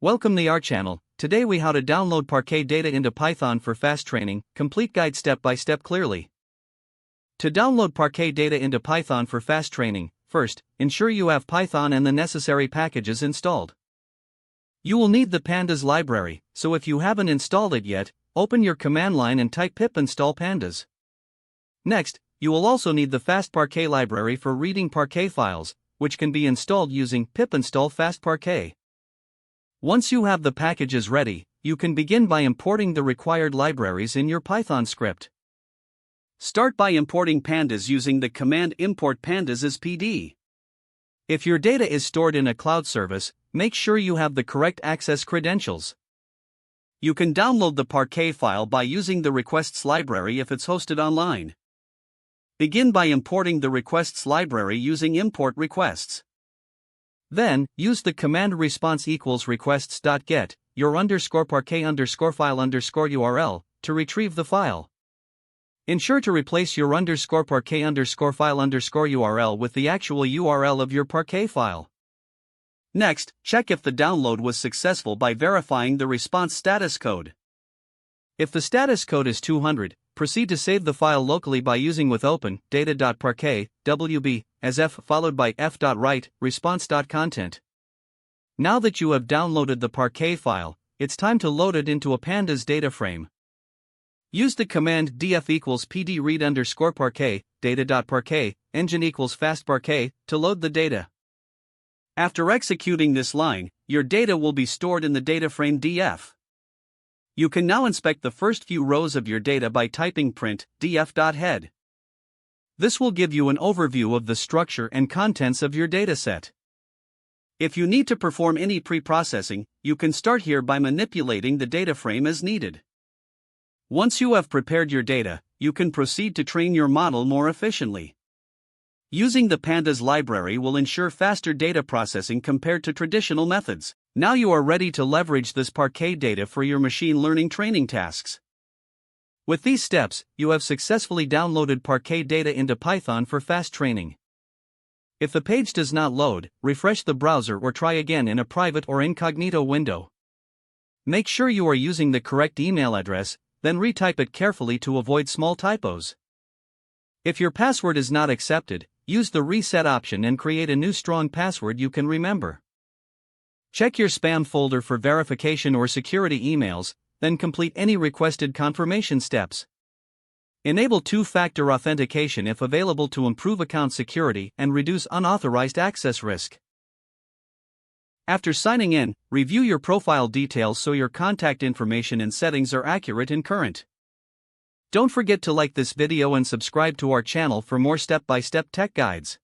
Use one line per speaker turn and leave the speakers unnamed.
Welcome to our channel. Today we how to download Parquet data into Python for fast training, complete guide step by step clearly. To download Parquet data into Python for fast training, first, ensure you have Python and the necessary packages installed. You will need the pandas library, so if you haven't installed it yet, open your command line and type pip install pandas. Next, you will also need the fast Parquet library for reading Parquet files, which can be installed using pip install fast Parquet. Once you have the packages ready, you can begin by importing the required libraries in your Python script. Start by importing pandas using the command import pandas as pd. If your data is stored in a cloud service, make sure you have the correct access credentials. You can download the Parquet file by using the requests library if it's hosted online. Begin by importing the requests library using import requests. Then, use the command response equals requests.get your _Parquet _file _URL to retrieve the file. Ensure to replace your _Parquet _file _URL with the actual URL of your Parquet file. Next, check if the download was successful by verifying the response status code. If the status code is 200, proceed to save the file locally by using with open data.parquet wb as f followed by f.write response.content. Now that you have downloaded the Parquet file, it's time to load it into a pandas data frame. Use the command df equals pd read _Parquet data.parquet engine equals fast Parquet to load the data. After executing this line, your data will be stored in the data frame df. You can now inspect the first few rows of your data by typing print df.head. This will give you an overview of the structure and contents of your dataset. If you need to perform any pre-processing, you can start here by manipulating the data frame as needed. Once you have prepared your data, you can proceed to train your model more efficiently. Using the pandas library will ensure faster data processing compared to traditional methods. Now you are ready to leverage this Parquet data for your machine learning training tasks. With these steps, you have successfully downloaded Parquet data into Python for fast training. If the page does not load, refresh the browser or try again in a private or incognito window. Make sure you are using the correct email address, then retype it carefully to avoid small typos. If your password is not accepted, use the reset option and create a new strong password you can remember. Check your spam folder for verification or security emails, then complete any requested confirmation steps. Enable two-factor authentication if available to improve account security and reduce unauthorized access risk. After signing in, review your profile details so your contact information and settings are accurate and current. Don't forget to like this video and subscribe to our channel for more step-by-step tech guides.